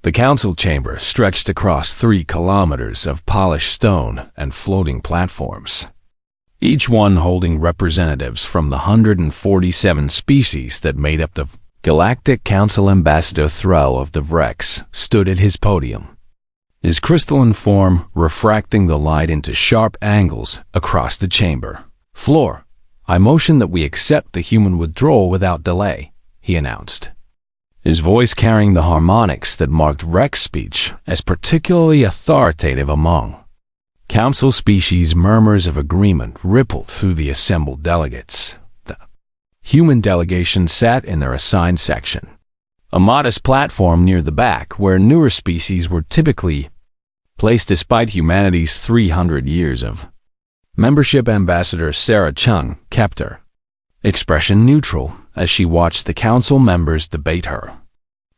The council chamber stretched across 3 kilometers of polished stone and floating platforms, each one holding representatives from the 147 species that made up the Galactic Council. Ambassador Thrall of the Vrex stood at his podium, his crystalline form refracting the light into sharp angles across the chamber floor. "I motion that we accept the human withdrawal without delay," he announced, his voice carrying the harmonics that marked Rex speech as particularly authoritative among council species. Murmurs of agreement rippled through the assembled delegates. The human delegation sat in their assigned section, a modest platform near the back where newer species were typically placed despite humanity's 300 years of membership. Ambassador Sarah Chung kept her expression neutral as she watched the council members debate her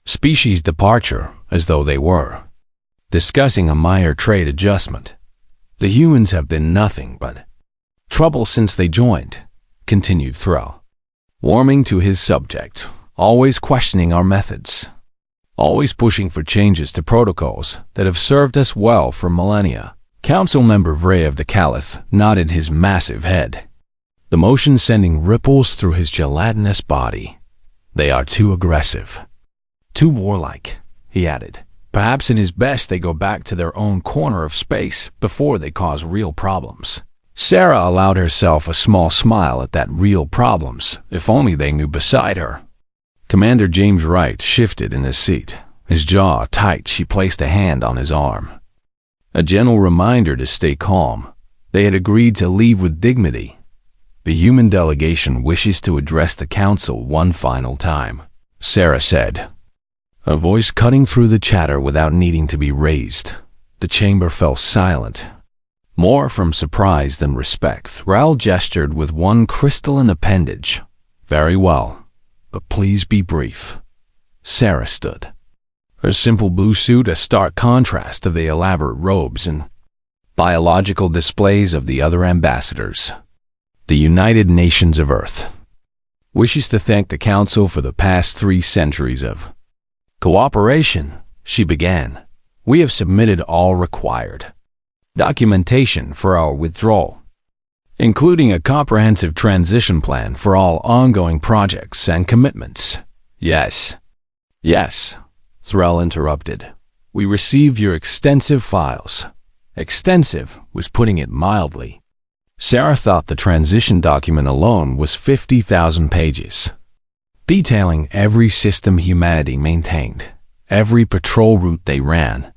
species departure as though they were discussing a minor trade adjustment. "The humans have been nothing but trouble since they joined," continued Thrall, warming to his subject, "always questioning our methods, always pushing for changes to protocols that have served us well for millennia." Council member Vray of the Caliph nodded his massive head, the motion sending ripples through his gelatinous body. "They are too aggressive, too warlike," he added. "Perhaps it is best they go back to their own corner of space before they cause real problems." Sarah allowed herself a small smile at that. Real problems, if only they knew. Beside her, Commander James Wright shifted in his seat, his jaw tight. She placed a hand on his arm, a gentle reminder to stay calm. They had agreed to leave with dignity. "The human delegation wishes to address the council one final time," Sarah said, a voice cutting through the chatter without needing to be raised. The chamber fell silent, more from surprise than respect. Thrall gestured with one crystalline appendage. "Very well, but please be brief." Sarah stood, her simple blue suit a stark contrast to the elaborate robes and biological displays of the other ambassadors. "The United Nations of Earth wishes to thank the Council for the past 3 centuries of cooperation," she began. "We have submitted all required documentation for our withdrawal, including a comprehensive transition plan for all ongoing projects and commitments." Yes, Thrall interrupted. "We received your extensive files." Extensive was putting it mildly. Sarah thought the transition document alone was 50,000 pages, detailing every system humanity maintained, every patrol route they ran,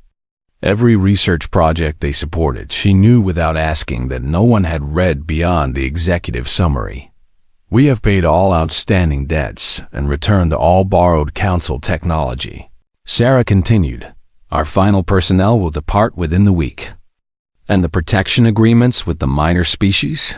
every research project they supported. She knew without asking that no one had read beyond the executive summary. "We have paid all outstanding debts and returned all borrowed council technology," Sarah continued. "Our final personnel will depart within the week." "And the protection agreements with the minor species?"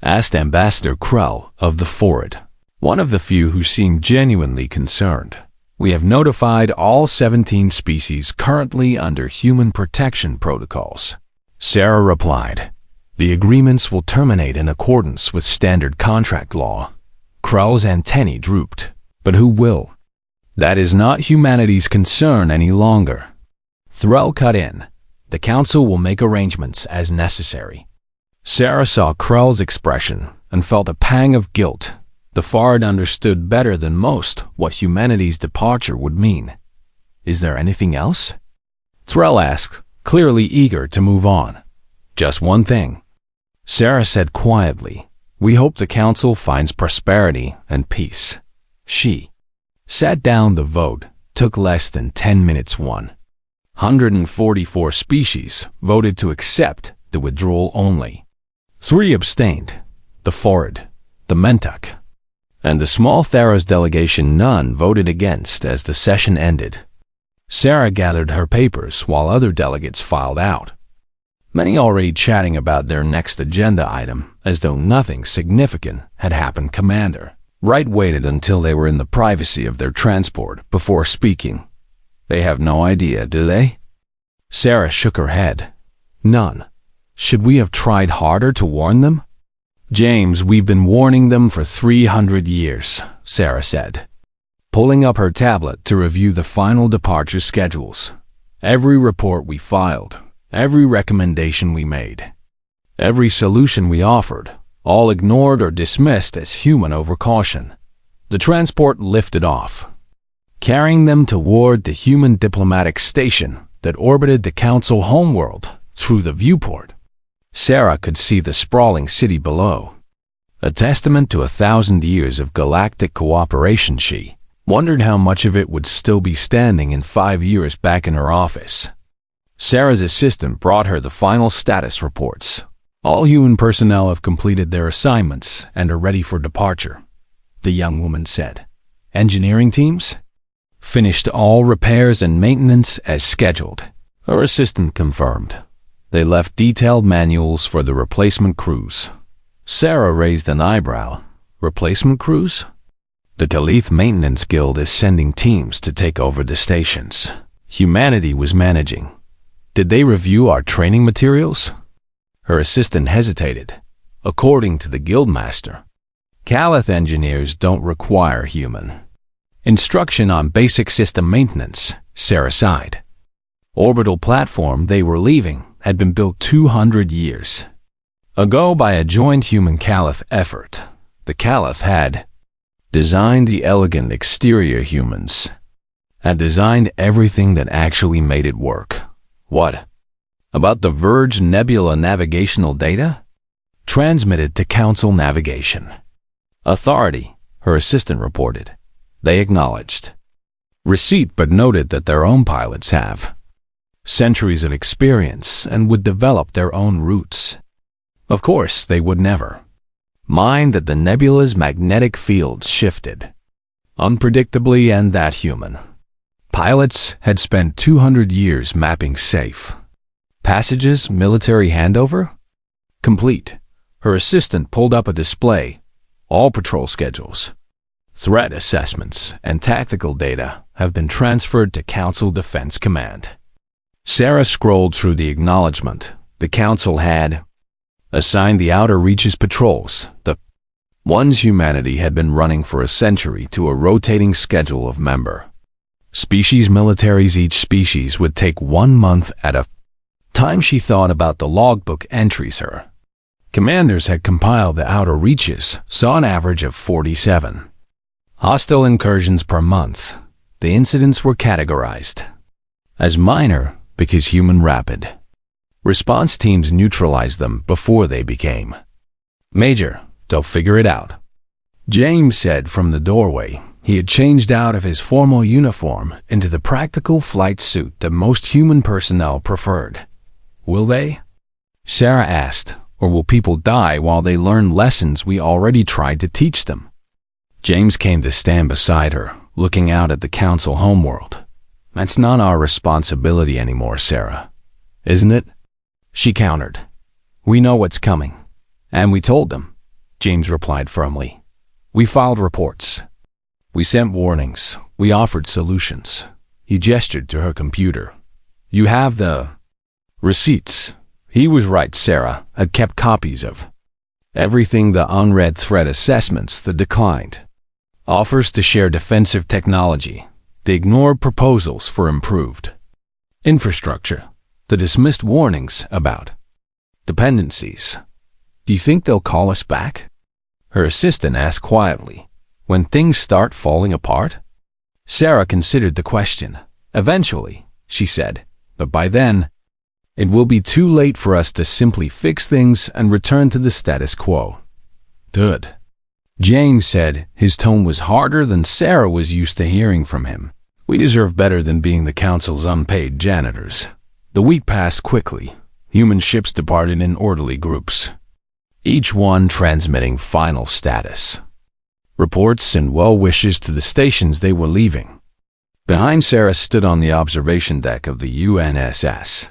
asked Ambassador Krell of the Ford, one of the few who seemed genuinely concerned. "We have notified all 17 species currently under human protection protocols," Sarah replied. "The agreements will terminate in accordance with standard contract law." Krell's antennae drooped. "But who will?" "That is not humanity's concern any longer," Thrall cut in. "The Council will make arrangements as necessary." Sarah saw Krell's expression and felt a pang of guilt. The Fard understood better than most what humanity's departure would mean. "Is there anything else?" Thrall asked, clearly eager to move on. "Just one thing," Sarah said quietly. "We hope the Council finds prosperity and peace." She sat down. The vote took less than 10 minutes. 144 species voted to accept the withdrawal only. 3 abstained: the Ford, the Mentuck, and the small Theros delegation. None voted against. As the session ended, Sarah gathered her papers while other delegates filed out, many already chatting about their next agenda item as though nothing significant had happened. Commander Wright waited until they were in the privacy of their transport before speaking. "They have no idea, do they?" Sarah shook her head. "None. Should we have tried harder to warn them?" "James, we've been warning them for 300 years, Sarah said. pulling up her tablet to review the final departure schedules. Every report we filed, every recommendation we made, every solution we offered, all ignored or dismissed as human overcaution. The transport lifted off, carrying them toward the human diplomatic station that orbited the Council homeworld through the viewport. Sarah could see the sprawling city below, a testament to 1,000 years of galactic cooperation. She wondered how much of it would still be standing in 5 years back in her office. Sarah's assistant brought her the final status reports. All human personnel have completed their assignments and are ready for departure, the young woman said. Engineering teams? Finished all repairs and maintenance as scheduled, her assistant confirmed. They left detailed manuals for the replacement crews. Sarah raised an eyebrow. Replacement crews? The Calith Maintenance Guild is sending teams to take over the stations humanity was managing. Did they review our training materials? Her assistant hesitated. According to the guildmaster, Calith engineers don't require human instruction on basic system maintenance. Sarah sighed. Orbital platform they were leaving had been built 200 years ago by a joint human Calith effort. The Calith had designed the elegant exterior, humans had designed everything that actually made it work. What about the Verge Nebula navigational data? Transmitted to Council Navigation Authority, her assistant reported. They acknowledged receipt but noted that their own pilots have centuries of experience and would develop their own routes. Of course, they would never mind that the nebula's magnetic fields shifted unpredictably and that human pilots had spent 200 years mapping safe passages. Military handover complete. Her assistant pulled up a display. All patrol schedules, threat assessments, and tactical data have been transferred to Council Defense Command. Sarah scrolled through the acknowledgement. The Council had assigned the Outer Reaches patrols, the ones humanity had been running for a century, to a rotating schedule of member species militaries. Each species would take 1 month at a time. She thought about the logbook entries her commanders had compiled. The Outer Reaches saw an average of 47 hostile incursions per month. The incidents were categorized as minor because human rapid response teams neutralized them before they became major. They'll figure it out, James said from the doorway. He had changed out of his formal uniform into the practical flight suit that most human personnel preferred. Will they? Sarah asked. Or will people die while they learn lessons we already tried to teach them? James came to stand beside her, looking out at the Council homeworld. That's not our responsibility anymore, Sarah. Isn't it? She countered. We know what's coming. And we told them, James replied firmly. We filed reports. We sent warnings. We offered solutions. He gestured to her computer. You have the receipts. He was right. Sarah had kept copies of everything. The unread threat assessments, the declined offers to share defensive technology, the ignored proposals for improved infrastructure, the dismissed warnings about dependencies. Do you think they'll call us back? Her assistant asked quietly. When things start falling apart? Sarah considered the question. Eventually, she said, but by then, it will be too late for us to simply fix things and return to the status quo. Good, James said. His tone was harder than Sarah was used to hearing from him. We deserve better than being the Council's unpaid janitors. The week passed quickly. Human ships departed in orderly groups, each one transmitting final status reports and well wishes to the stations they were leaving. Behind Sarah stood on the observation deck of the UNSS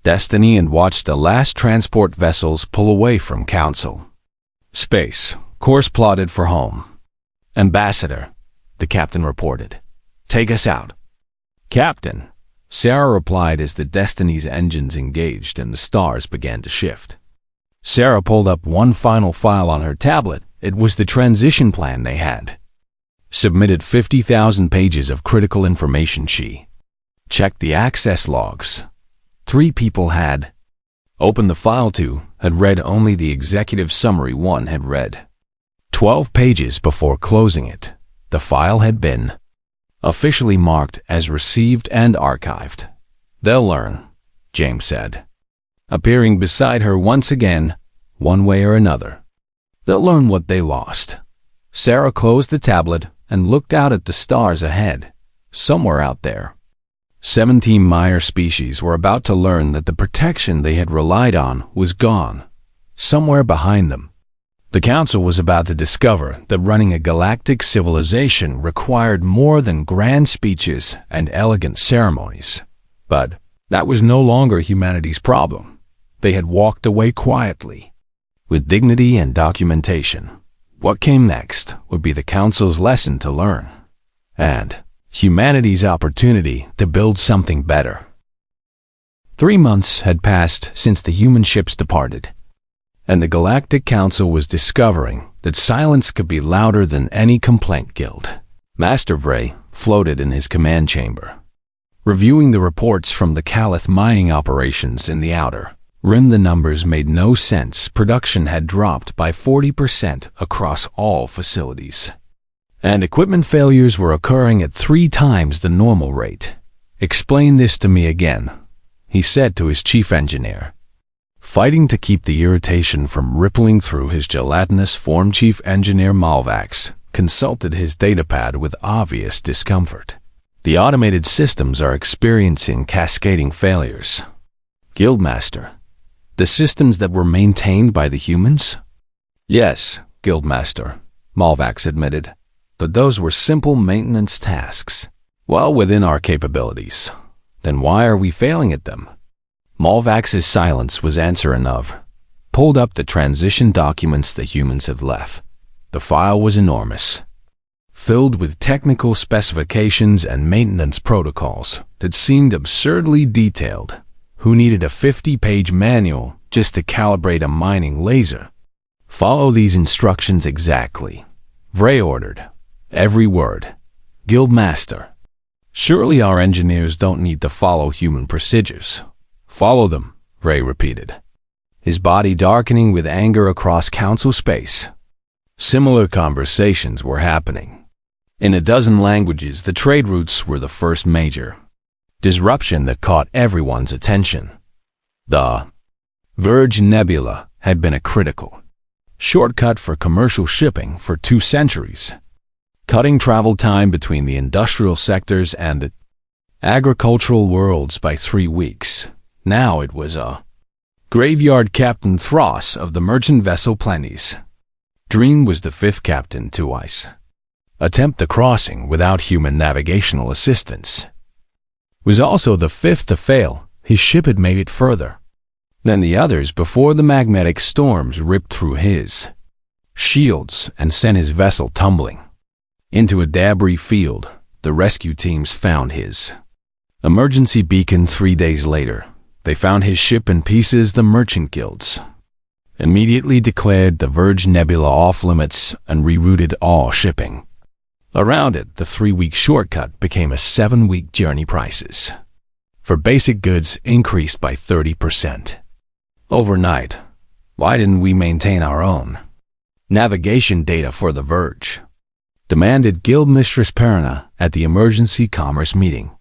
Destiny and watched the last transport vessels pull away from Council space. Course plotted for home. Ambassador, the captain reported. Take us out. Captain, Sarah replied as the Destiny's engines engaged and the stars began to shift. Sarah pulled up one final file on her tablet. It was the transition plan they had Submitted 50,000 pages of critical information sheet. Checked the access logs. 3 people had. Opened the file 2 had read only the executive summary 1 had read. 12 pages before closing it, the file had been officially marked as received and archived. They'll learn, James said, appearing beside her once again, one way or another. They'll learn what they lost. Sarah closed the tablet and looked out at the stars ahead, somewhere out there. 17 Meyer species were about to learn that the protection they had relied on was gone, somewhere behind them. The Council was about to discover that running a galactic civilization required more than grand speeches and elegant ceremonies. But that was no longer humanity's problem. They had walked away quietly, with dignity and documentation. What came next would be the Council's lesson to learn, and humanity's opportunity to build something better. 3 months had passed since the human ships departed, and the Galactic Council was discovering that silence could be louder than any complaint guild. Master Vray floated in his command chamber, reviewing the reports from the Calith mining operations in the Outer Rim. The numbers made no sense. Production had dropped by 40% across all facilities, and equipment failures were occurring at 3 times the normal rate. "Explain this to me again," he said to his chief engineer. Fighting to keep the irritation from rippling through his gelatinous form, Chief Engineer Malvax consulted his datapad with obvious discomfort. "The automated systems are experiencing cascading failures." "Guildmaster, the systems that were maintained by the humans?" "Yes, Guildmaster," Malvax admitted. "But those were simple maintenance tasks, well within our capabilities. Then why are we failing at them?" Malvax's silence was answer enough. Pulled up the transition documents the humans had left. The file was enormous, filled with technical specifications and maintenance protocols that seemed absurdly detailed. Who needed a 50-page manual just to calibrate a mining laser? "Follow these instructions exactly," Vray ordered. "Every word." "Guildmaster, surely our engineers don't need to follow human procedures." "Follow them," Vray repeated, his body darkening with anger across council space. Similar conversations were happening. In a dozen languages, the trade routes were the first major disruption that caught everyone's attention. The Verge Nebula had been a critical shortcut for commercial shipping for 2 centuries, cutting travel time between the industrial sectors and the agricultural worlds by 3 weeks. Now it was a graveyard. Captain Thross of the merchant vessel Plenty's dream was the 5th captain to attempt the crossing without human navigational assistance. Was also the 5th to fail. His ship had made it further than the others before the magnetic storms ripped through his shields and sent his vessel tumbling into a debris field. The rescue teams found his emergency beacon 3 days later. They found his ship in pieces. The merchant guilds immediately declared the Verge Nebula off limits and rerouted all shipping around it. The 3-week shortcut became a 7-week journey. Prices for basic goods increased by 30%. Overnight. Why didn't we maintain our own navigation data for the Verge? Demanded Guildmistress Perina at the emergency commerce meeting.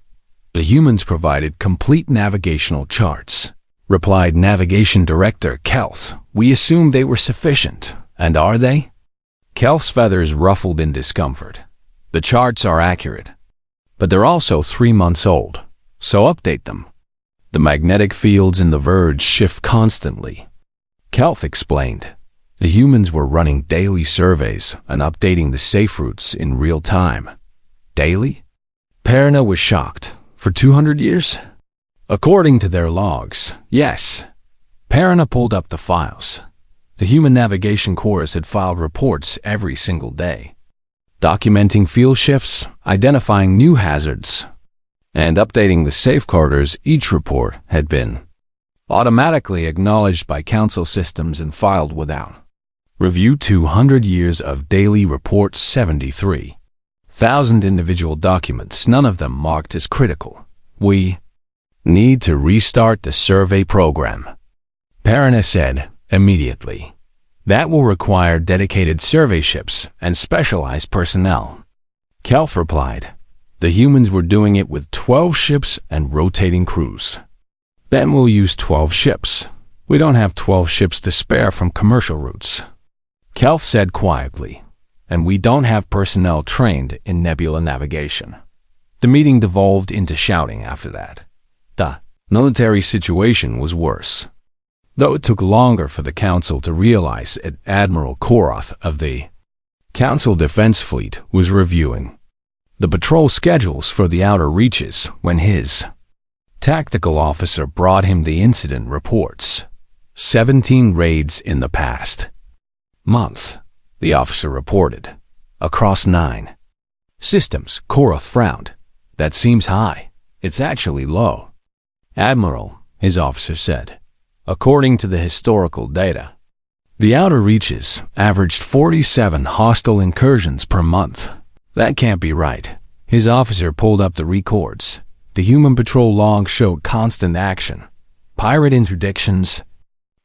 The humans provided complete navigational charts, replied Navigation Director Kelth. We assumed they were sufficient. And are they? Kelth's feathers ruffled in discomfort. The charts are accurate, but they're also 3 months old, so update them. The magnetic fields in the Verge shift constantly, Kelth explained. The humans were running daily surveys and updating the safe routes in real time. Daily? Perina was shocked. For 200 years? According to their logs, yes. Perina pulled up the files. The Human Navigation Chorus had filed reports every single day, documenting field shifts, identifying new hazards, and updating the safeguarders. Each report had been automatically acknowledged by council systems and filed without review. 200 years of daily reports. 73 1,000 individual documents, none of them marked as critical. We need to restart the survey program, Perina said immediately. That will require dedicated survey ships and specialized personnel. Kelf replied, the humans were doing it with 12 ships and rotating crews. Then we'll use 12 ships. We don't have 12 ships to spare from commercial routes. Kelf said quietly, and we don't have personnel trained in nebula navigation. The meeting devolved into shouting after that. The military situation was worse. Though it took longer for the Council to realize it, Admiral Koroth of the Council Defense Fleet was reviewing the patrol schedules for the outer reaches when his tactical officer brought him the incident reports. 17 raids in the past month, the officer reported, across 9 systems. Koroth frowned. That seems high. It's actually low. Admiral, his officer said, according to the historical data, the outer reaches averaged 47 hostile incursions per month. That can't be right. His officer pulled up the records. The human patrol logs showed constant action. Pirate interdictions,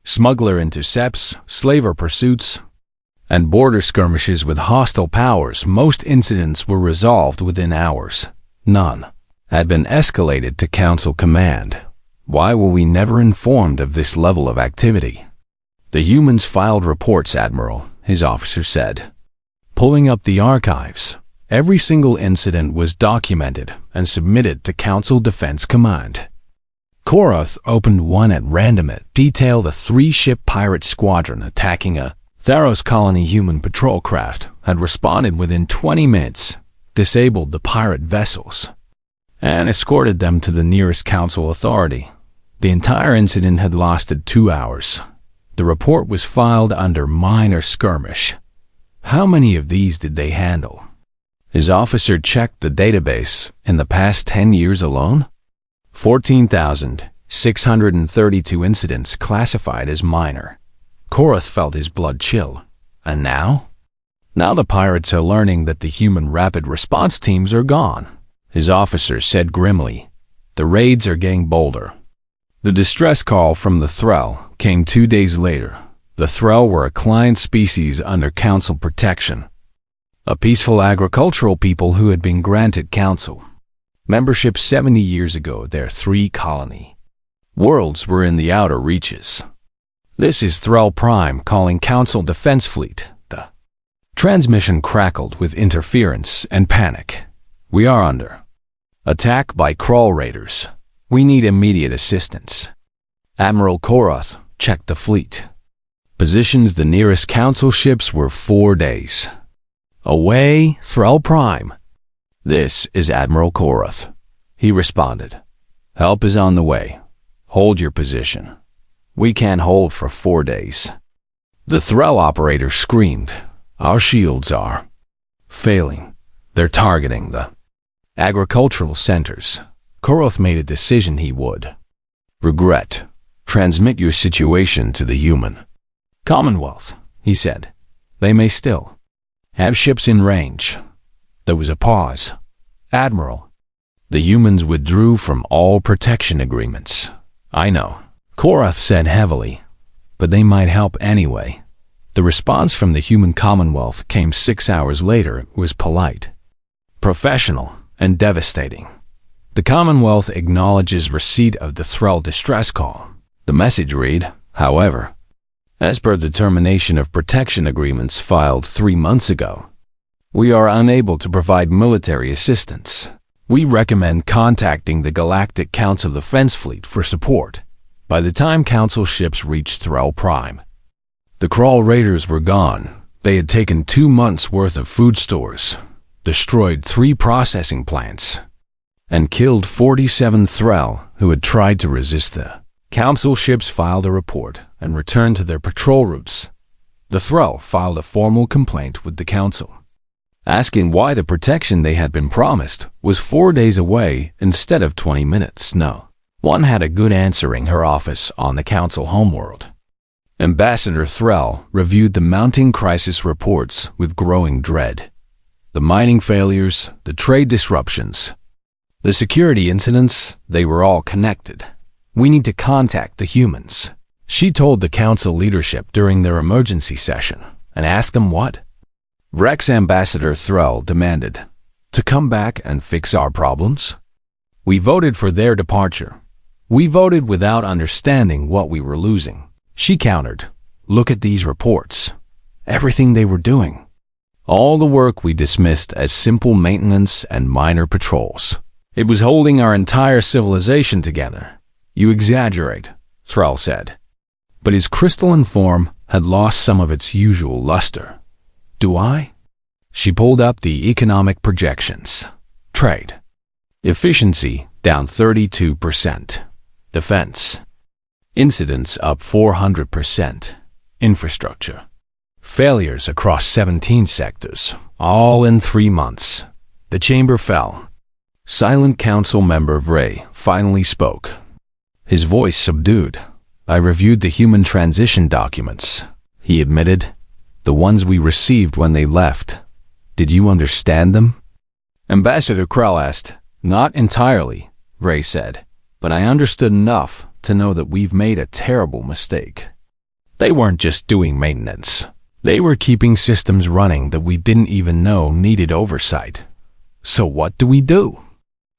smuggler intercepts, slaver pursuits, and border skirmishes with hostile powers. Most incidents were resolved within hours. None had been escalated to Council Command. Why were we never informed of this level of activity? The humans filed reports, Admiral, his officer said. Pulling up the archives, every single incident was documented and submitted to Council Defense Command. Koroth opened one at random. It detailed a 3-ship pirate squadron attacking a Theros colony. Human patrol craft had responded within 20 minutes, disabled the pirate vessels, and escorted them to the nearest Council authority. The entire incident had lasted 2 hours. The report was filed under minor skirmish. How many of these did they handle? His officer checked the database. In the past 10 years alone, 14,632 incidents classified as minor. Koroth felt his blood chill. And now? Now the pirates are learning that the human rapid response teams are gone. His officer said grimly, the raids are getting bolder. The distress call from the Thrall came 2 days later. The Thrall were a client species under Council protection, a peaceful agricultural people who had been granted Council membership 70 years ago. Their 3 colony worlds were in the outer reaches. This is Thrall Prime calling Council Defense Fleet. The transmission crackled with interference and panic. We are under attack by crawl raiders. We need immediate assistance. Admiral Koroth checked the fleet. Positions. The nearest Council ships were 4 days away. Thrall Prime. This is Admiral Koroth. He responded. Help is on the way. Hold your position. We can't hold for 4 days. The Thrall operator screamed. Our shields are failing. They're targeting the agricultural centers. Koroth made a decision he would regret. Transmit your situation to the human Commonwealth, he said. They may still have ships in range. There was a pause. Admiral, the humans withdrew from all protection agreements. I know, Koroth said heavily, but they might help anyway. The response from the human Commonwealth came 6 hours later. It was polite, professional, and devastating. The Commonwealth acknowledges receipt of the Thrall distress call. The message read, however, as per the termination of protection agreements filed 3 months ago, we are unable to provide military assistance. We recommend contacting the Galactic Council Defense Fleet for support. By the time Council ships reached Thrall Prime, the crawl raiders were gone. They had taken 2 months' worth of food stores, destroyed 3 processing plants, and killed 47 Thrall who had tried to resist. The Council ships filed a report and returned to their patrol routes. The Thrall filed a formal complaint with the Council, asking why the protection they had been promised was 4 days away instead of 20 minutes. No one had a good answering her office on the Council homeworld. Ambassador Thrall reviewed the mounting crisis reports with growing dread. The mining failures, the trade disruptions, the security incidents, they were all connected. We need to contact the humans. She told the council leadership during their emergency session and asked them what? Rex Ambassador Thrall demanded, to come back and fix our problems? We voted for their departure. We voted without understanding what we were losing. She countered, look at these reports. Everything they were doing. All the work we dismissed as simple maintenance and minor patrols. It was holding our entire civilization together. You exaggerate, Thrall said. But his crystalline form had lost some of its usual luster. Do I? She pulled up the economic projections. Trade. Efficiency down 32%. Defense. Incidents up 400%. Infrastructure. Failures across 17 sectors, all in 3 months. The chamber fell. Silent council member Vray finally spoke. His voice subdued. I reviewed the human transition documents, he admitted. The ones we received when they left. Did you understand them? Ambassador Krell asked. Not entirely, Vray said, but I understood enough to know that we've made a terrible mistake. They weren't just doing maintenance. They were keeping systems running that we didn't even know needed oversight. So what do we do?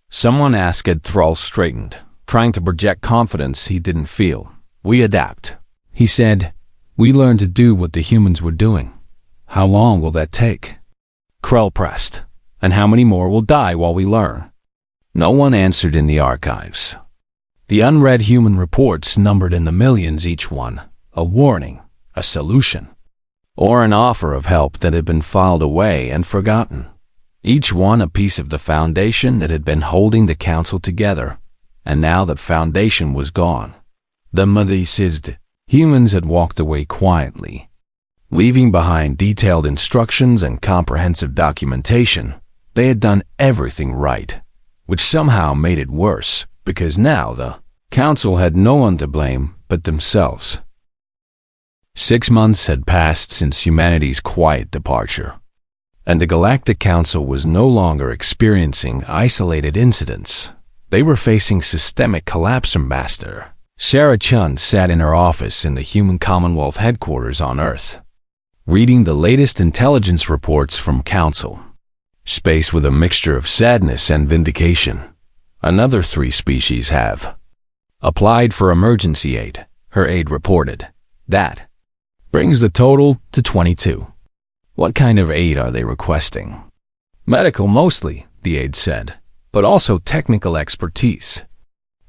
Someone asked. Thrall straightened, trying to project confidence he didn't feel. We adapt. He said, we learn to do what the humans were doing. How long will that take? Krell pressed. And how many more will die while we learn? No one answered in the archives. The unread human reports numbered in the millions each one. A warning, a solution, or an offer of help that had been filed away and forgotten. Each one a piece of the foundation that had been holding the council together. And now that foundation was gone. The Madisized humans had walked away quietly, leaving behind detailed instructions and comprehensive documentation. They had done everything right, which somehow made it worse, because now the council had no one to blame but themselves. 6 months had passed since humanity's quiet departure, and the Galactic Council was no longer experiencing isolated incidents. They were facing systemic collapse. Ambassador Sarah Chun sat in her office in the Human Commonwealth headquarters on Earth, reading the latest intelligence reports from Council. Space with a mixture of sadness and vindication. Another 3 species have applied for emergency aid, her aide reported. That brings the total to 22. What kind of aid are they requesting? Medical mostly, the aide said, but also technical expertise,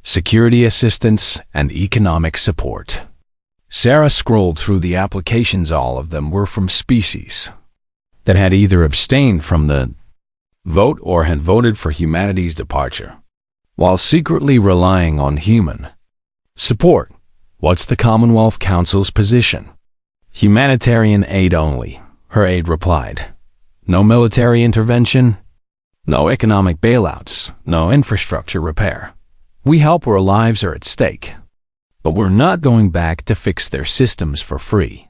security assistance, and economic support. Sarah scrolled through the applications. All of them were from species that had either abstained from the vote or had voted for humanity's departure, while secretly relying on human support. What's the Commonwealth Council's position? Humanitarian aid only, her aide replied. No military intervention, no economic bailouts, no infrastructure repair. We help where lives are at stake, but we're not going back to fix their systems for free.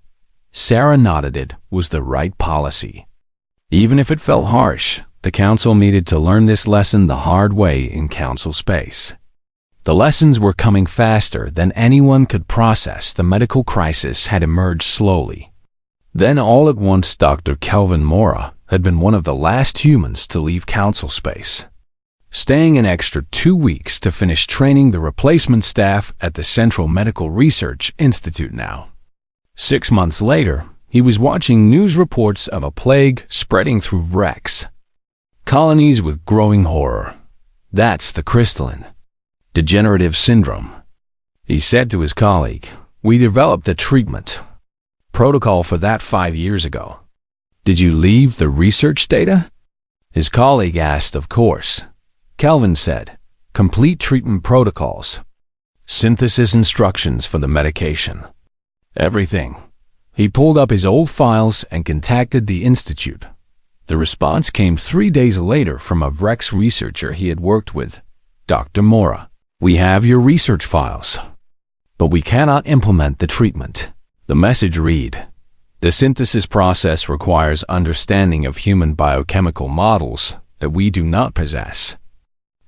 Sarah nodded. It was the right policy. Even if it felt harsh, the council needed to learn this lesson the hard way in council space. The lessons were coming faster than anyone could process. The medical crisis had emerged slowly. Then all at once Dr. Kelvin Mora had been one of the last humans to leave council space, staying an extra 2 weeks to finish training the replacement staff at the Central Medical Research Institute now. 6 months later, he was watching news reports of a plague spreading through Vrex colonies with growing horror. That's the crystalline degenerative syndrome. He said to his colleague, we developed a treatment protocol for that 5 years ago. Did you leave the research data? His colleague asked. Of course. Kelvin said, complete treatment protocols, synthesis instructions for the medication, everything. He pulled up his old files and contacted the institute. The response came 3 days later from a Vrex researcher he had worked with, Dr. Mora. We have your research files, but we cannot implement the treatment. The message read, The synthesis process requires understanding of human biochemical models that we do not possess.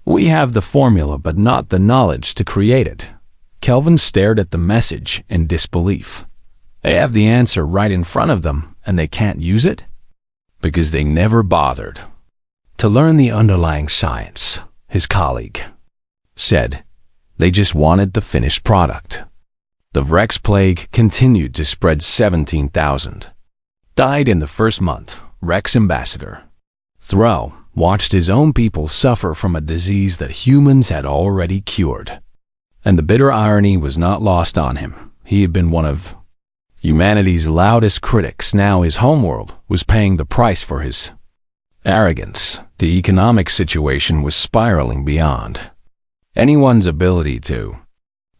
We have the formula but not the knowledge to create it. Kelvin stared at the message in disbelief. They have the answer right in front of them and they can't use it? Because they never bothered to learn the underlying science, his colleague said. They just wanted the finished product. The Rex plague continued to spread. 17,000 died in the first month. Rex ambassador Thro watched his own people suffer from a disease that humans had already cured. And the bitter irony was not lost on him. He had been one of humanity's loudest critics. Now his homeworld was paying the price for his arrogance. The economic situation was spiraling beyond anyone's ability to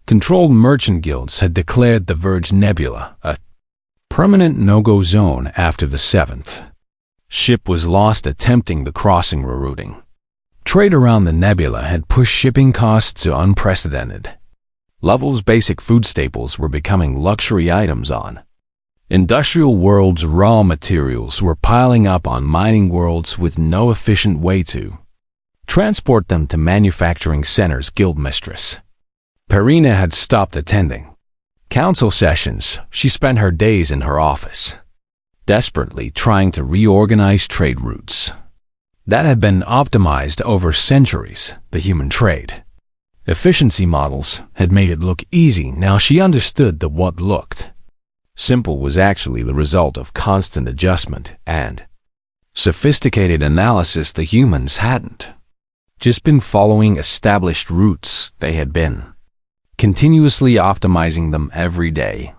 control. Merchant guilds had declared the Verge Nebula a permanent no-go zone after the 7th ship was lost attempting the crossing rerouting. Trade around the nebula had pushed shipping costs to unprecedented levels. Basic food staples were becoming luxury items on industrial worlds. Raw materials were piling up on mining worlds with no efficient way to transport them to manufacturing centers. Guildmistress Perina had stopped attending council sessions. She spent her days in her office, desperately trying to reorganize trade routes that had been optimized over centuries. The human trade efficiency models had made it look easy. Now she understood that what looked simple was actually the result of constant adjustment and sophisticated analysis. The humans hadn't just been following established routes, they had been continuously optimizing them every day.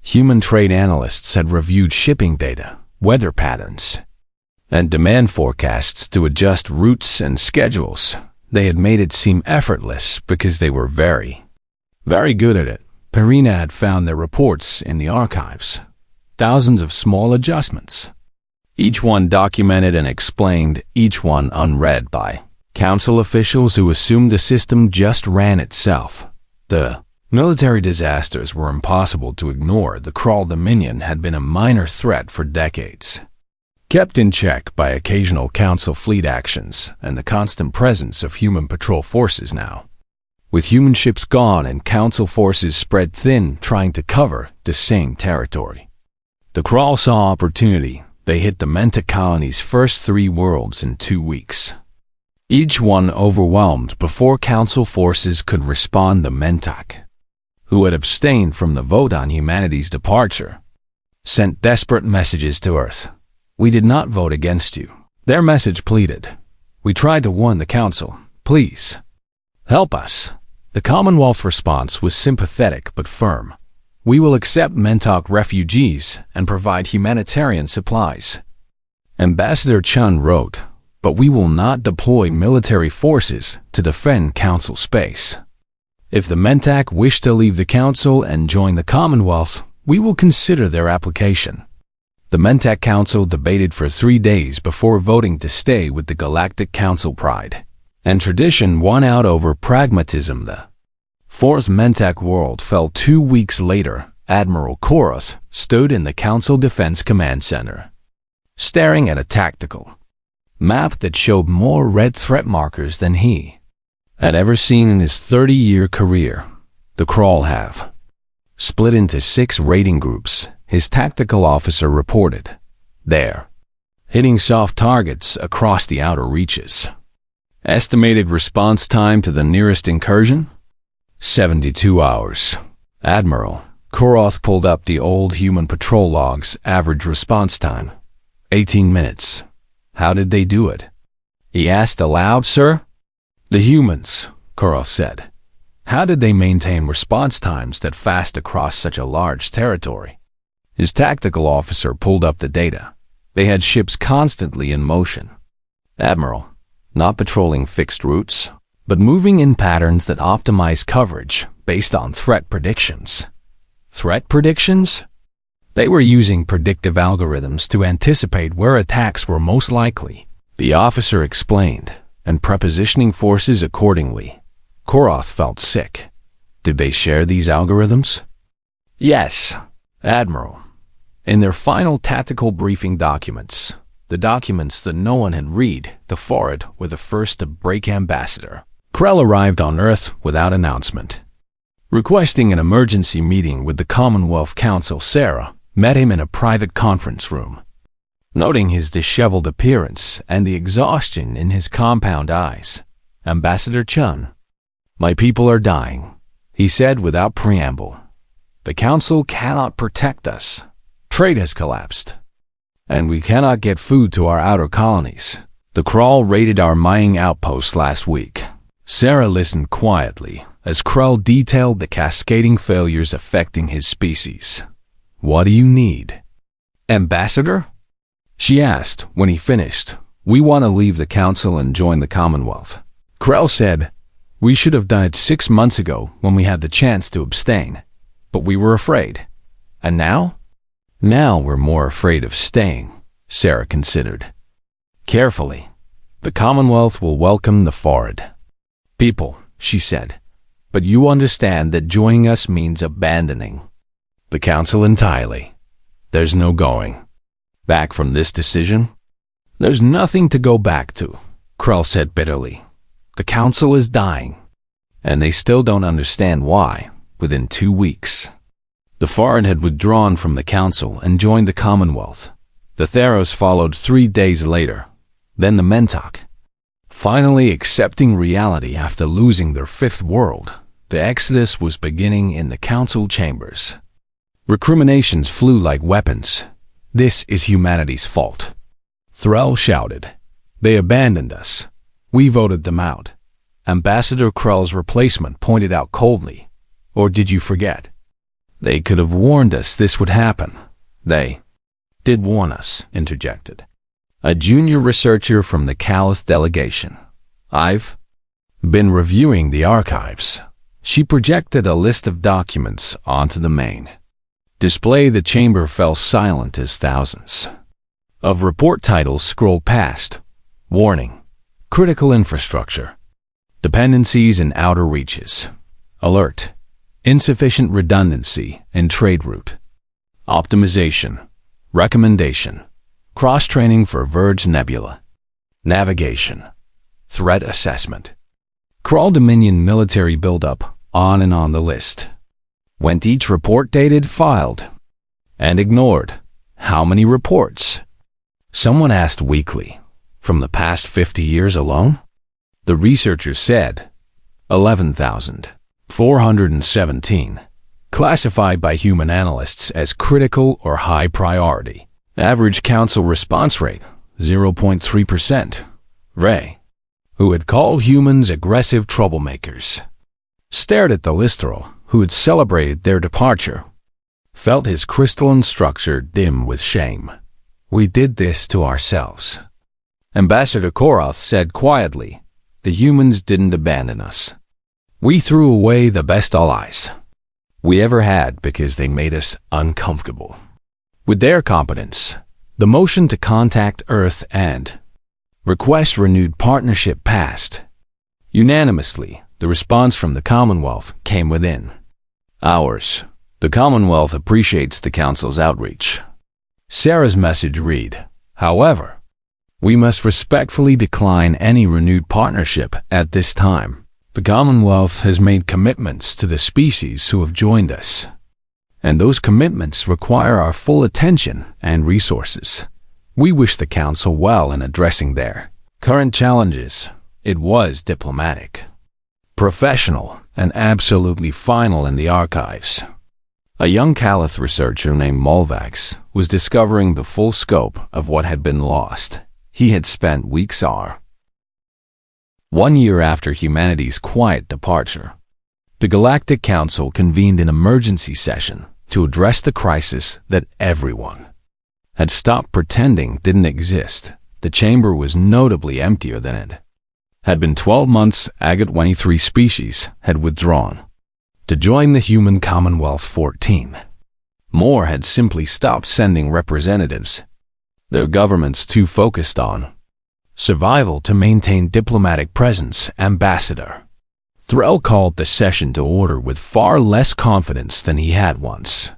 Human trade analysts had reviewed shipping data, weather patterns, and demand forecasts to adjust routes and schedules. They had made it seem effortless because they were very good at it. Perina had found their reports in the archives. Thousands of small adjustments, each one documented and explained, each one unread by council officials who assumed the system just ran itself. The military disasters were impossible to ignore. The Krull Dominion had been a minor threat for decades, kept in check by occasional council fleet actions and the constant presence of human patrol forces. Now, with human ships gone and council forces spread thin trying to cover the same territory, the Krull saw opportunity. They hit the Menta colony's first 3 worlds in 2 weeks, each one overwhelmed before council forces could respond. The Mentak, who had abstained from the vote on humanity's departure, sent desperate messages to Earth. We did not vote against you. Their message pleaded. We tried to warn the council. Please, help us. The Commonwealth response was sympathetic but firm. We will accept Mentak refugees and provide humanitarian supplies. Ambassador Chun wrote, but we will not deploy military forces to defend council space. If the Mentak wish to leave the council and join the Commonwealth, we will consider their application. The Mentak Council debated for 3 days before voting to stay with the Galactic Council. Pride and tradition won out over pragmatism. The 4th Mentak world fell 2 weeks later. Admiral Koroth stood in the Council Defense Command Center, staring at a tactical map that showed more red threat markers than he had ever seen in his 30-year career. The Krull have split into 6 raiding groups, his tactical officer reported. They're hitting soft targets across the outer reaches. Estimated response time to the nearest incursion? 72 hours. Admiral Koroth pulled up the old human patrol logs. Average response time, 18 minutes. How did they do it? He asked aloud. Sir? The humans, Koroth said. How did they maintain response times that fast across such a large territory? His tactical officer pulled up the data. They had ships constantly in motion. Admiral, not patrolling fixed routes, but moving in patterns that optimize coverage based on threat predictions. Threat predictions? They were using predictive algorithms to anticipate where attacks were most likely, the officer explained, and prepositioning forces accordingly. Koroth felt sick. Did they share these algorithms? Yes, Admiral. In their final tactical briefing documents, the documents that no one had read, the forward were the first to break Ambassador. Krell arrived on Earth without announcement. Requesting an emergency meeting with the Commonwealth Council, Sarah met him in a private conference room. Noting his disheveled appearance and the exhaustion in his compound eyes, Ambassador Chun, "My people are dying," he said without preamble. "The Council cannot protect us. Trade has collapsed, and we cannot get food to our outer colonies. The Krull raided our mining outposts last week." Sarah listened quietly as Krull detailed the cascading failures affecting his species. "What do you need?" "Ambassador?" she asked when he finished. "We want to leave the Council and join the Commonwealth." Krell said, "We should have done it 6 months ago when we had the chance to abstain, but we were afraid. And now?" "Now we're more afraid of staying," Sarah considered. Carefully, "The Commonwealth will welcome the forward people," she said, "but you understand that joining us means abandoning the Council entirely. There's no going back from this decision." "There's nothing to go back to," Krell said bitterly. "The Council is dying, and they still don't understand why within 2 weeks." The forward had withdrawn from the Council and joined the Commonwealth. The Theros followed 3 days later, then the Mentok. Finally accepting reality after losing their 5th world, the exodus was beginning in the Council chambers. Recriminations flew like weapons. "This is humanity's fault," Thrall shouted. "They abandoned us. We voted them out." Ambassador Krull's replacement pointed out coldly, "Or did you forget? They could have warned us this would happen." "They did warn us," interjected a junior researcher from the Callith delegation. "I've been reviewing the archives." She projected a list of documents onto the main display. The chamber fell silent as thousands of report titles scrolled past. "Warning. Critical infrastructure. Dependencies in outer reaches. Alert. Insufficient redundancy in trade route. Optimization. Recommendation. Cross-training for Verge Nebula. Navigation. Threat assessment." Krull Dominion military buildup, on and on the list. Went each report dated, filed, and ignored. "How many reports?" someone asked weakly. "From the past 50 years alone?" The researcher said, 11,417. Classified by human analysts as critical or high priority. Average Council response rate, 0.3%. Ray, who had called humans aggressive troublemakers, stared at the Listral, who had celebrated their departure, felt his crystalline structure dim with shame. "We did this to ourselves." Ambassador Koroth said quietly, "The humans didn't abandon us. We threw away the best allies we ever had because they made us uncomfortable with their competence." The motion to contact Earth and request renewed partnership passed. Unanimously, the response from the Commonwealth came within hours. "The Commonwealth appreciates the Council's outreach." Sarah's message read, "However, we must respectfully decline any renewed partnership at this time. The Commonwealth has made commitments to the species who have joined us, and those commitments require our full attention and resources. We wish the Council well in addressing their current challenges." It was diplomatic, professional, and absolutely final in the archives. A young Callith researcher named Mulvax was discovering the full scope of what had been lost. He had spent weeks 1 year after humanity's quiet departure. The Galactic Council convened an emergency session to address the crisis that everyone had stopped pretending didn't exist. The chamber was notably emptier than it had been 12 months. Agate 23 species had withdrawn to join the human Commonwealth 14. More had simply stopped sending representatives. Their governments too focused on survival to maintain diplomatic presence. Ambassador Thrall called the session to order with far less confidence than he had once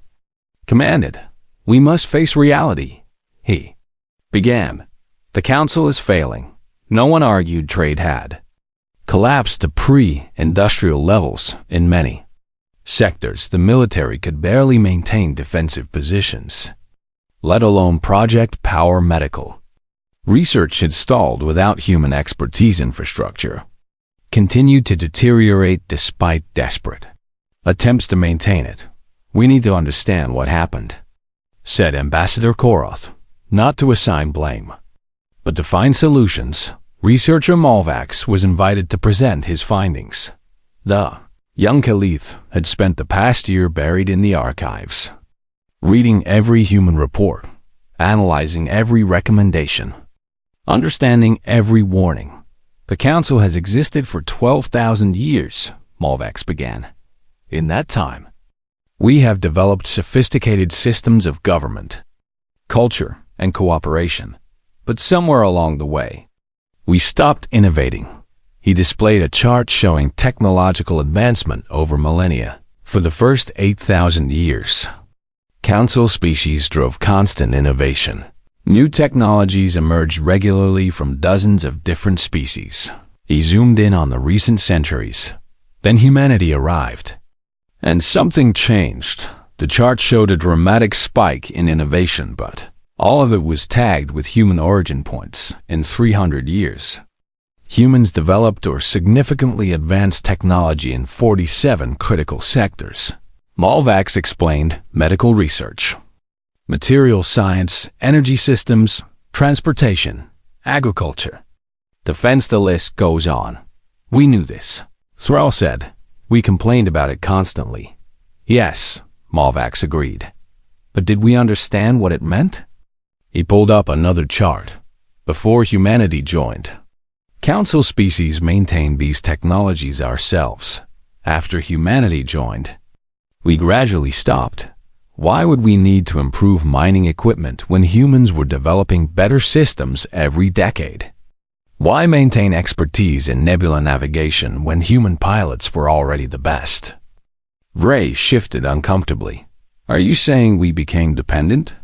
commanded. We must face reality, he began. The council is failing. No one argued trade had collapsed to pre-industrial levels in many sectors. The military could barely maintain defensive positions, let alone project power. Medical research had stalled without human expertise. Infrastructure continued to deteriorate despite desperate attempts to maintain it. We need to understand what happened, said Ambassador Koroth, not to assign blame, but to find solutions. Researcher Malvax was invited to present his findings. The young Caliph had spent the past year buried in the archives, reading every human report, analyzing every recommendation, understanding every warning. The council has existed for 12,000 years, Malvax began. In that time, we have developed sophisticated systems of government, culture, and cooperation. But somewhere along the way, we stopped innovating. He displayed a chart showing technological advancement over millennia. For the first 8,000 years, council species drove constant innovation. New technologies emerged regularly from dozens of different species. He zoomed in on the recent centuries. Then humanity arrived, and something changed. The chart showed a dramatic spike in innovation, but all of it was tagged with human origin points. In 300 years, humans developed or significantly advanced technology in 47 critical sectors. Malvax explained: medical research, material science, energy systems, transportation, agriculture, defense. The list goes on. We knew this, Thrall said. We complained about it constantly. Yes, Malvax agreed. But did we understand what it meant? He pulled up another chart. Before humanity joined, council species maintained these technologies ourselves. After humanity joined, we gradually stopped. Why would we need to improve mining equipment when humans were developing better systems every decade? Why maintain expertise in nebula navigation when human pilots were already the best? Ray shifted uncomfortably. Are you saying we became dependent?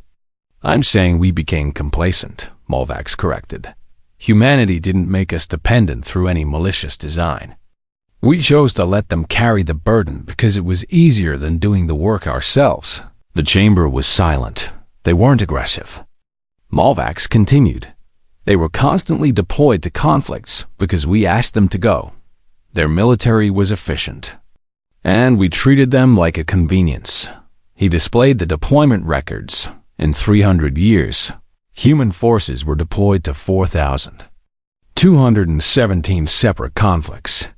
I'm saying we became complacent, Malvax corrected. Humanity didn't make us dependent through any malicious design. We chose to let them carry the burden because it was easier than doing the work ourselves. The chamber was silent. They weren't aggressive. Malvax continued. They were constantly deployed to conflicts because we asked them to go. Their military was efficient, and we treated them like a convenience. He displayed the deployment records. In 300 years, human forces were deployed to 4,217 separate conflicts.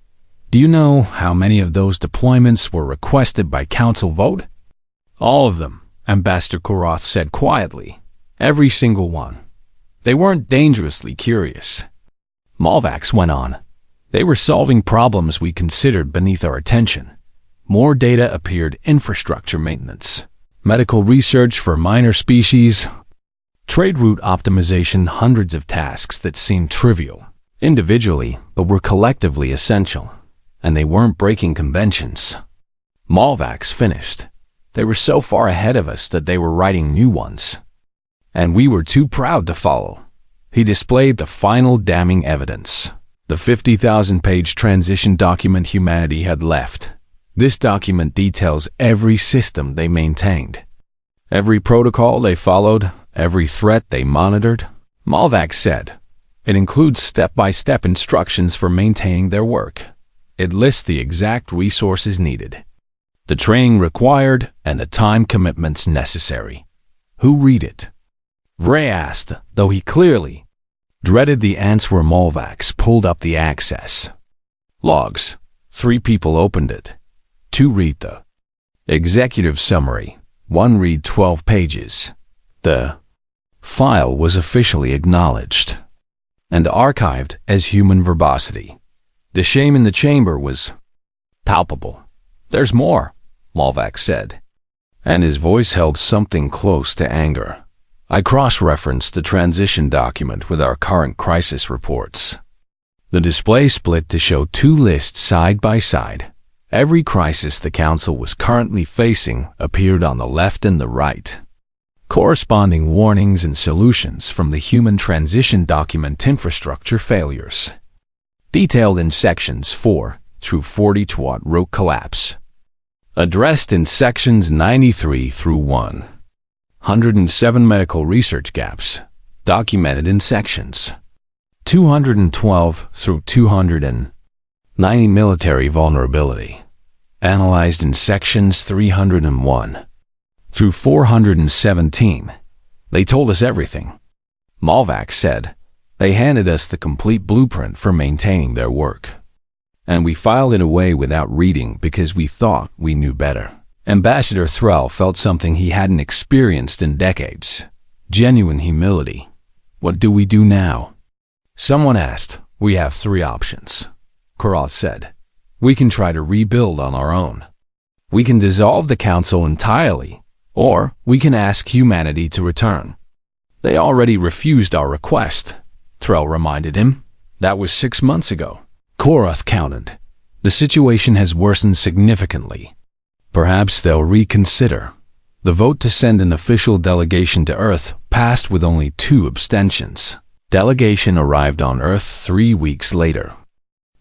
Do you know how many of those deployments were requested by council vote? All of them, Ambassador Koroth said quietly. Every single one. They weren't dangerously curious. Malvax went on. They were solving problems we considered beneath our attention. More data appeared: infrastructure maintenance, medical research for minor species, trade route optimization, hundreds of tasks that seemed trivial individually but were collectively essential, and they weren't breaking conventions. Malvax finished. They were so far ahead of us that they were writing new ones, and we were too proud to follow. He displayed the final damning evidence, the 50,000-page transition document humanity had left. This document details every system they maintained, every protocol they followed, every threat they monitored. Malvax said, it includes step-by-step instructions for maintaining their work. It lists the exact resources needed, the training required, and the time commitments necessary. Who read it? Ray asked, though he clearly dreaded the answer. Malvax pulled up the access logs. 3 people opened it. 2 read the executive summary. 1 read 12 pages. The file was officially acknowledged and archived as human verbosity. The shame in the chamber was palpable. There's more, Malvax said, and his voice held something close to anger. I cross-referenced the transition document with our current crisis reports. The display split to show 2 lists side by side. Every crisis the council was currently facing appeared on the left and the right. corresponding warnings and solutions from the human transition document infrastructure failures, detailed in sections 4 through 40 to road collapse, addressed in sections 93 through 107 medical research gaps, documented in sections 212 through 290 military vulnerability, analyzed in sections 301 through 417. They told us everything. Malvac said they handed us the complete blueprint for maintaining their work, and we filed it away without reading because we thought we knew better. Ambassador Thrall felt something he hadn't experienced in decades. Genuine humility. What do we do now? Someone asked. We have 3 options. Korath said. We can try to rebuild on our own. We can dissolve the council entirely, or we can ask humanity to return. They already refused our request, Thrall reminded him. That was 6 months ago. Korath countered. The situation has worsened significantly. Perhaps they'll reconsider. The vote to send an official delegation to Earth passed with only 2 abstentions. Delegation arrived on Earth 3 weeks later.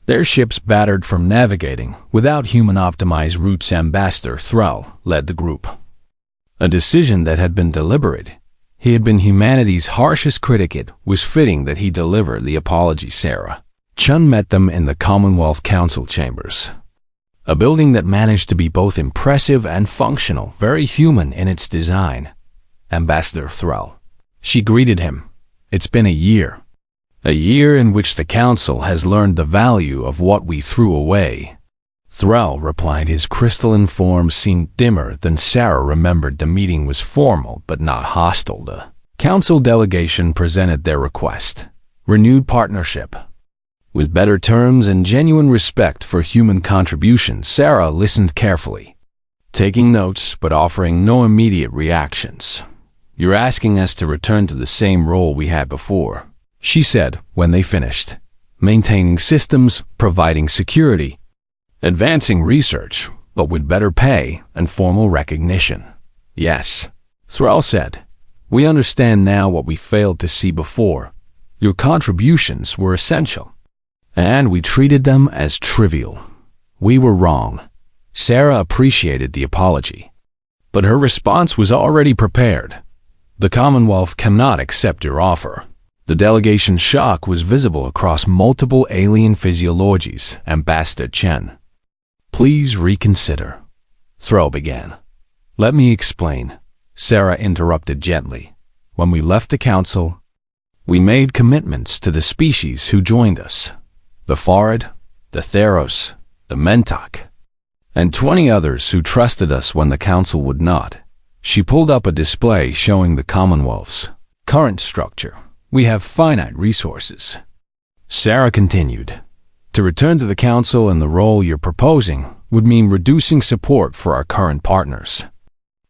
Their ships battered from navigating without human-optimized routes. Ambassador Thrall led the group. A decision that had been deliberate. He had been humanity's harshest critic. It was fitting that he deliver the apology. Sarah Chun met them in the Commonwealth Council chambers. A building that managed to be both impressive and functional, very human in its design. Ambassador Thrall. She greeted him. It's been a year. A year in which the Council has learned the value of what we threw away. Thrall replied. His crystalline form seemed dimmer than Sarah remembered. The meeting was formal but not hostile. The Council delegation presented their request. Renewed partnership. With better terms and genuine respect for human contributions. Sarah listened carefully, taking notes but offering no immediate reactions. You're asking us to return to the same role we had before, she said when they finished. Maintaining systems, providing security, advancing research, but with better pay and formal recognition. Yes, Thrall said. We understand now what we failed to see before. Your contributions were essential, and we treated them as trivial. We were wrong. Sarah appreciated the apology, but her response was already prepared. The Commonwealth cannot accept your offer. The delegation's shock was visible across multiple alien physiologies. Ambassador Chen. Please reconsider. Thrall began. Let me explain. Sarah interrupted gently. When we left the Council, we made commitments to the species who joined us. The Farid, the Theros, the Mentok, and 20 others who trusted us when the Council would not. She pulled up a display showing the Commonwealth's current structure. We have finite resources. Sarah continued. To return to the Council in the role you're proposing would mean reducing support for our current partners.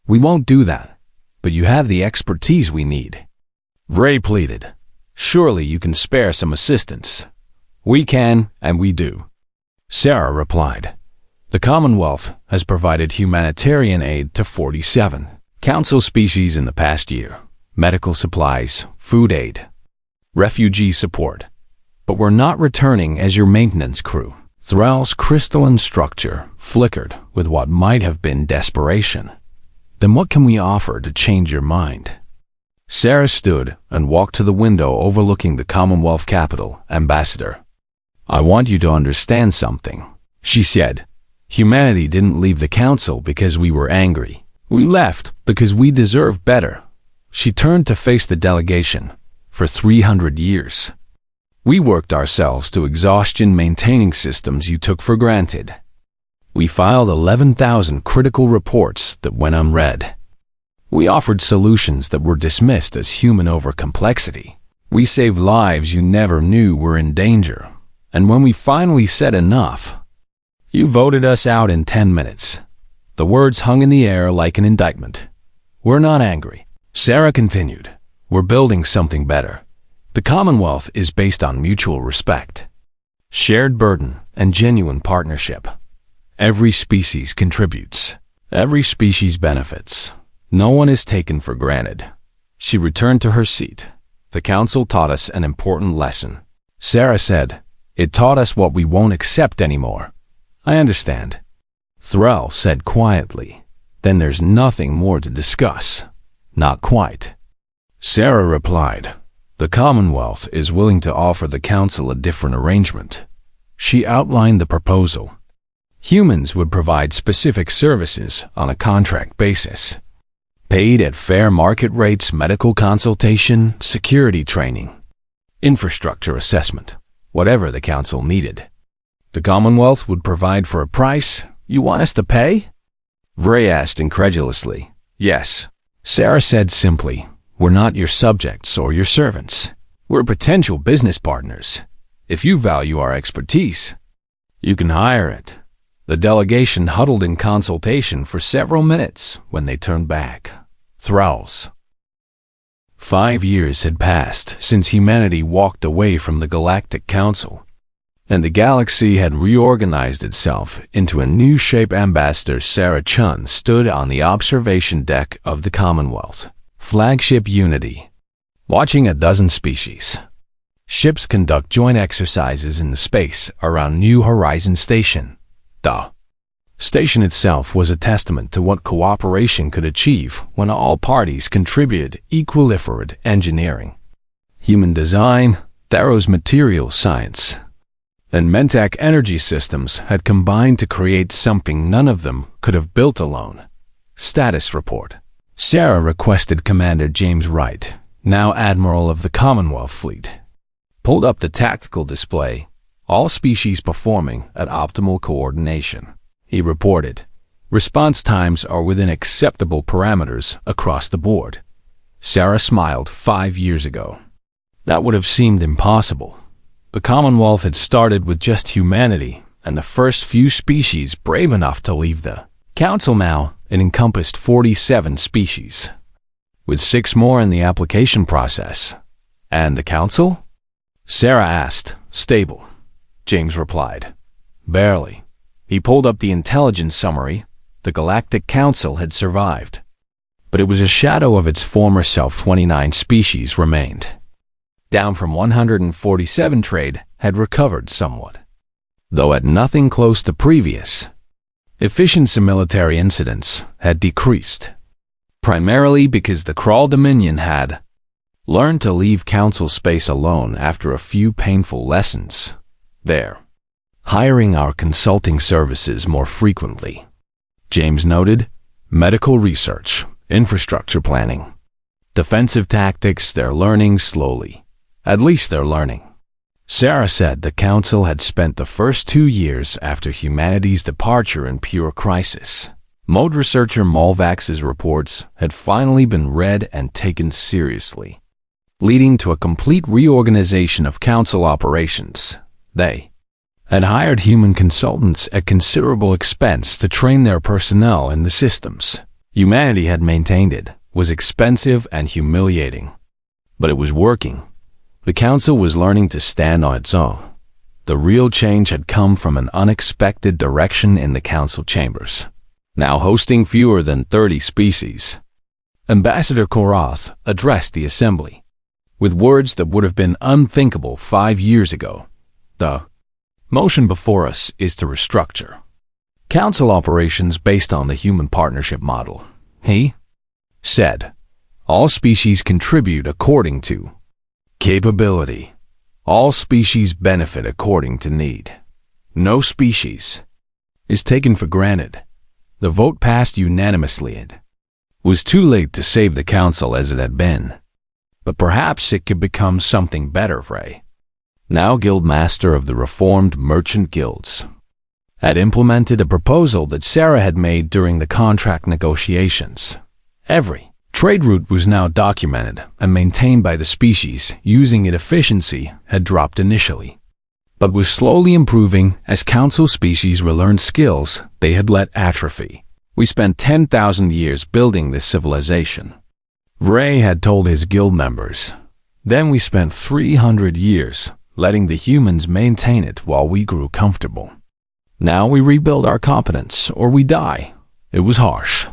We won't do that, but you have the expertise we need. Vray pleaded. Surely you can spare some assistance. We can, and we do. Sarah replied. The Commonwealth has provided humanitarian aid to 47 Council species in the past year. Medical supplies, food aid, refugee support. But we're not returning as your maintenance crew. Thrall's crystalline structure flickered with what might have been desperation. Then what can we offer to change your mind? Sarah stood and walked to the window overlooking the Commonwealth capital. Ambassador. I want you to understand something, she said. Humanity didn't leave the Council because we were angry. We left because we deserved better. She turned to face the delegation. For 300 years, we worked ourselves to exhaustion maintaining systems you took for granted. We filed 11,000 critical reports that went unread. We offered solutions that were dismissed as human over-complexity. We saved lives you never knew were in danger. And when we finally said enough, you voted us out in 10 minutes. The words hung in the air like an indictment. We're not angry. Sarah continued. We're building something better. The Commonwealth is based on mutual respect, shared burden, and genuine partnership. Every species contributes. Every species benefits. No one is taken for granted. She returned to her seat. The council taught us an important lesson. Sarah said, "It taught us what we won't accept anymore." "I understand," Thrall said quietly. "Then there's nothing more to discuss." "Not quite," Sarah replied. "The Commonwealth is willing to offer the council a different arrangement." She outlined the proposal. Humans would provide specific services on a contract basis, paid at fair market rates: medical consultation, security training, infrastructure assessment, whatever the council needed. The Commonwealth would provide for a price. "You want us to pay?" Ray asked incredulously. "Yes," Sarah said simply. "We're not your subjects or your servants. We're potential business partners. If you value our expertise, you can hire it." The delegation huddled in consultation for several minutes when they turned back. Thralls. 5 years had passed since humanity walked away from the Galactic Council, and the galaxy had reorganized itself into a new shape. Ambassador Sarah Chun stood on the observation deck of the Commonwealth flagship Unity, watching a dozen species ships conduct joint exercises in the space around New Horizon Station. The station itself was a testament to what cooperation could achieve when all parties contributed equally. Engineering, human design, Theros material science, and Mentec energy systems had combined to create something none of them could have built alone. Status report. Sarah requested Commander James Wright, now Admiral of the Commonwealth Fleet, pulled up the tactical display. "All species performing at optimal coordination," he reported. "Response times are within acceptable parameters across the board." Sarah smiled. 5 years ago, that would have seemed impossible. The Commonwealth had started with just humanity and the first few species brave enough to leave the Council. Now it encompassed 47 species, with 6 more in the application process. "And the Council?" Sarah asked. "Stable," James replied. "Barely." He pulled up the intelligence summary. The Galactic Council had survived, but it was a shadow of its former self. 29 species remained, down from 147. Trade had recovered somewhat, though at nothing close to previous. Efficiency. Military incidents had decreased, primarily because the Krull Dominion had learned to leave Council space alone after a few painful lessons there, hiring our consulting services more frequently. James noted. Medical research, infrastructure planning, defensive tactics. They're learning slowly. At least they're learning. Sarah said the Council had spent the first 2 years after humanity's departure in pure crisis mode. Researcher Mulvax's reports had finally been read and taken seriously, leading to a complete reorganization of Council operations. They had hired human consultants at considerable expense to train their personnel in the systems humanity had maintained. It was expensive and humiliating, but it was working. The Council was learning to stand on its own. The real change had come from an unexpected direction in the Council chambers, now hosting fewer than 30 species. Ambassador Korath addressed the assembly with words that would have been unthinkable 5 years ago. "The motion before us is to restructure Council operations based on the human partnership model," he said. "All species contribute according to capability. All species benefit according to need. No species is taken for granted." The vote passed unanimously. It was too late to save the Council as it had been, but perhaps it could become something better. Ray, now Guildmaster of the Reformed Merchant Guilds, had implemented a proposal that Sarah had made during the contract negotiations. Every trade route was now documented and maintained by the species. Using it, efficiency had dropped initially, but was slowly improving as Council species relearned skills they had let atrophy. "We spent 10,000 years building this civilization," Ray had told his guild members. "Then we spent 300 years letting the humans maintain it while we grew comfortable. Now we rebuild our competence or we die." It was harsh,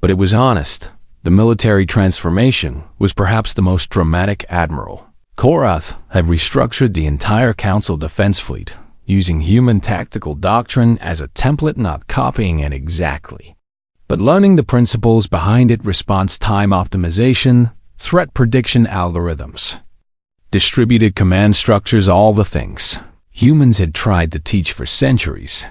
but it was honest. The military transformation was perhaps the most dramatic. Admiral Korath had restructured the entire Council defense fleet, using human tactical doctrine as a template, not copying it exactly, but learning the principles behind it: response time optimization, threat prediction algorithms, distributed command structures, all the things humans had tried to teach for centuries.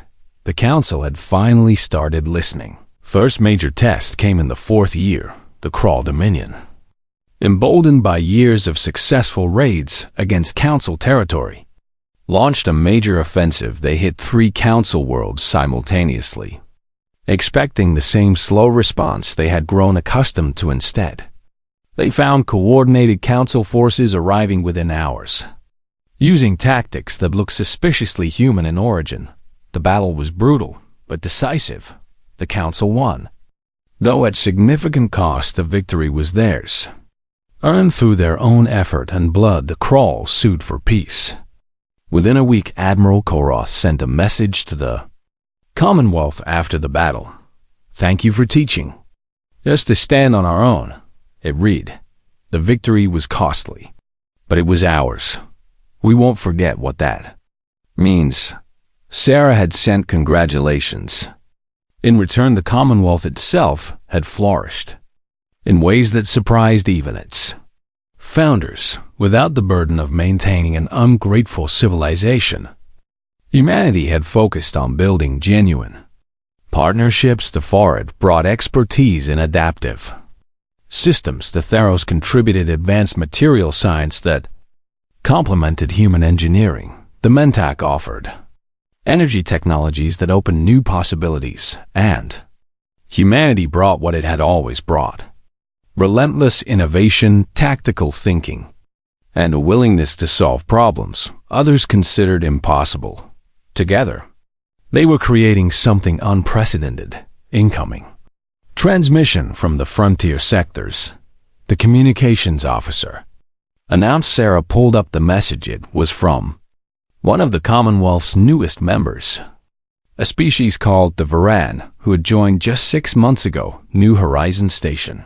The Council had finally started listening. First major test came in the 4th year, the Crawl Dominion. Emboldened by years of successful raids against Council territory, launched a major offensive. They hit 3 Council worlds simultaneously, expecting the same slow response they had grown accustomed to. Instead, they found coordinated Council forces arriving within hours, using tactics that looked suspiciously human in origin. The battle was brutal, but decisive. The Council won, though at significant cost. The victory was theirs, earned through their own effort and blood. The Crawl sued for peace. Within a week, Admiral Korath sent a message to the Commonwealth after the battle. "Thank you for teaching us to stand on our own," it read. "The victory was costly, but it was ours. We won't forget what that means." Sarah had sent congratulations. In return, the Commonwealth itself had flourished in ways that surprised even its founders. Without the burden of maintaining an ungrateful civilization, humanity had focused on building genuine partnerships. The Forward brought expertise in adaptive systems. The Theros contributed advanced material science that complemented human engineering. The Mentak offered energy technologies that opened new possibilities, and humanity brought what it had always brought: relentless innovation, tactical thinking, and a willingness to solve problems others considered impossible. Together, they were creating something unprecedented. Incoming transmission from the frontier sectors. The communications officer announced. Sarah pulled up the message. It was from one of the Commonwealth's newest members, a species called the Varan, who had joined just 6 months ago. New Horizon Station.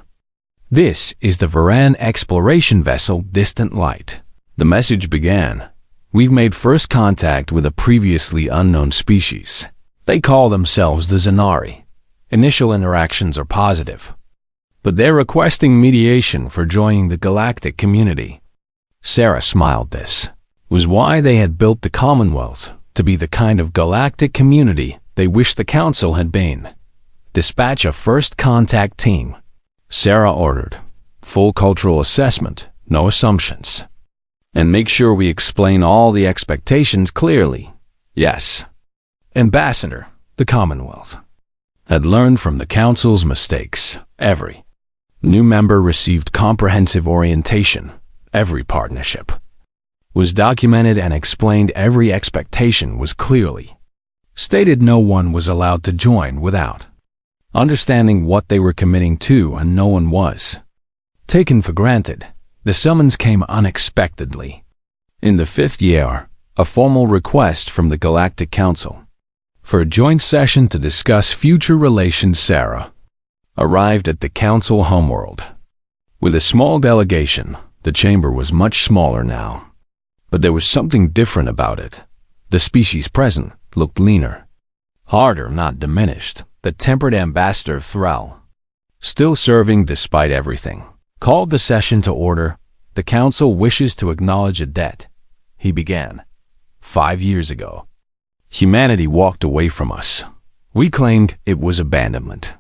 "This is the Varan exploration vessel, Distant Light." The message began. "We've made first contact with a previously unknown species. They call themselves the Zanari. Initial interactions are positive, but they're requesting mediation for joining the galactic community." Sarah smiled. This was why they had built the Commonwealth, to be the kind of galactic community they wished the Council had been. "Dispatch a first contact team," Sarah ordered. "Full cultural assessment, no assumptions. And make sure we explain all the expectations clearly." "Yes." Ambassador, the Commonwealth had learned from the Council's mistakes. Every new member received comprehensive orientation. Every partnership was documented and explained. Every expectation was clearly stated. No one was allowed to join without understanding what they were committing to, and no one was taken for granted. The summons came unexpectedly. In the 5th year, a formal request from the Galactic Council for a joint session to discuss future relations. Sarah arrived at the Council homeworld with a small delegation. The chamber was much smaller now, but there was something different about it. The species present looked leaner, harder, not diminished. The tempered Ambassador Thrall, still serving despite everything, called the session to order. "The Council wishes to acknowledge a debt," he began. 5 years ago, humanity walked away from us. We claimed it was abandonment,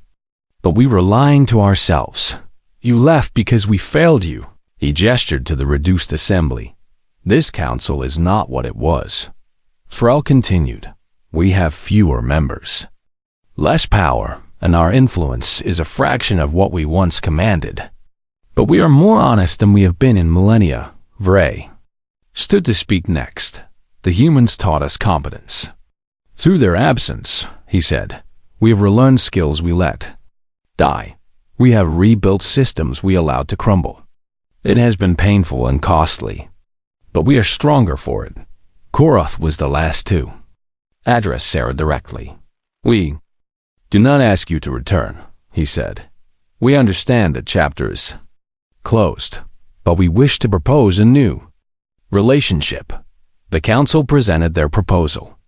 but we were lying to ourselves. "You left because we failed you." He gestured to the reduced assembly. "This Council is not what it was." Thrall continued. "We have fewer members, less power, and our influence is a fraction of what we once commanded. But we are more honest than we have been in millennia." Vray stood to speak next. "The humans taught us competence. Through their absence," he said, "we have relearned skills we let die. We have rebuilt systems we allowed to crumble. It has been painful and costly, but we are stronger for it." Korath was the last to address Sarah directly. "We do not ask you to return," he said. We understand that chapter is closed, but we wish to propose a new relationship. The Council presented their proposal.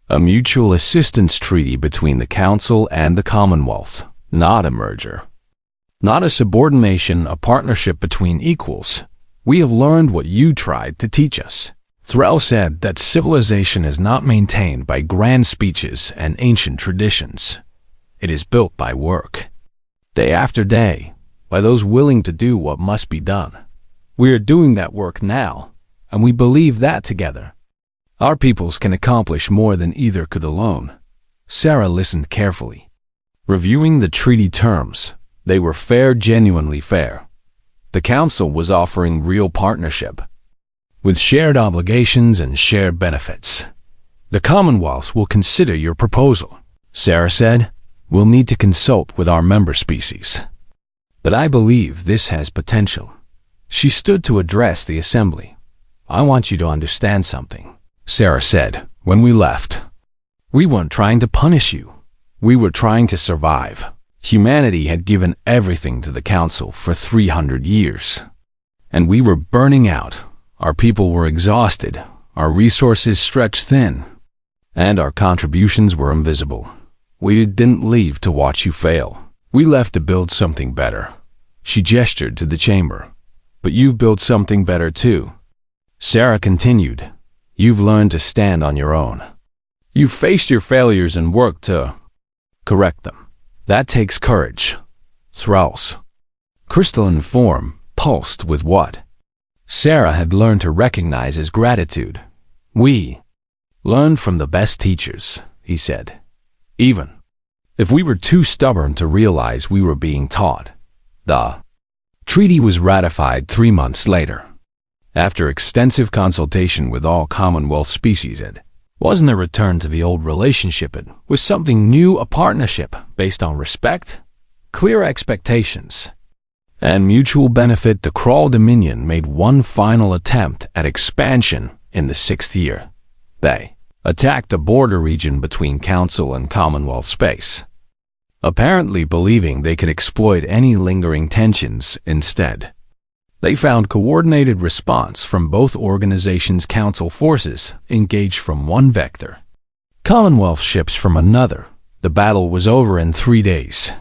A mutual assistance treaty between the Council and the Commonwealth, not a merger. Not a subordination, a partnership between equals. We have learned what you tried to teach us. Thrall said that civilization is not maintained by grand speeches and ancient traditions. It is built by work, day after day, by those willing to do what must be done. We are doing that work now, and we believe that together, our peoples can accomplish more than either could alone. Sarah listened carefully. Reviewing the treaty terms, they were fair, genuinely fair. The Council was offering real partnership, with shared obligations and shared benefits. The Commonwealth will consider your proposal, Sarah said. We'll need to consult with our member species, but I believe this has potential. She stood to address the assembly. I want you to understand something, Sarah said. When we left, we weren't trying to punish you. We were trying to survive. Humanity had given everything to the Council for 300 years, and we were burning out. Our people were exhausted, our resources stretched thin, and our contributions were invisible. We didn't leave to watch you fail. We left to build something better. She gestured to the chamber. But you've built something better too. Sarah continued. You've learned to stand on your own. You've faced your failures and worked to correct them. That takes courage. Thrall's crystalline form pulsed with what Sarah had learned to recognize as gratitude. We learned from the best teachers, he said. Even if we were too stubborn to realize we were being taught. The treaty was ratified 3 months later. After extensive consultation with all Commonwealth species, it wasn't a return to the old relationship. It was something new, a partnership based on respect, clear expectations, and mutual benefit. The Krull Dominion made one final attempt at expansion in the 6th year. They attacked a border region between Council and Commonwealth space, apparently believing they could exploit any lingering tensions instead. They found coordinated response from both organizations. Council forces engaged from one vector, Commonwealth ships from another. The battle was over in 3 days.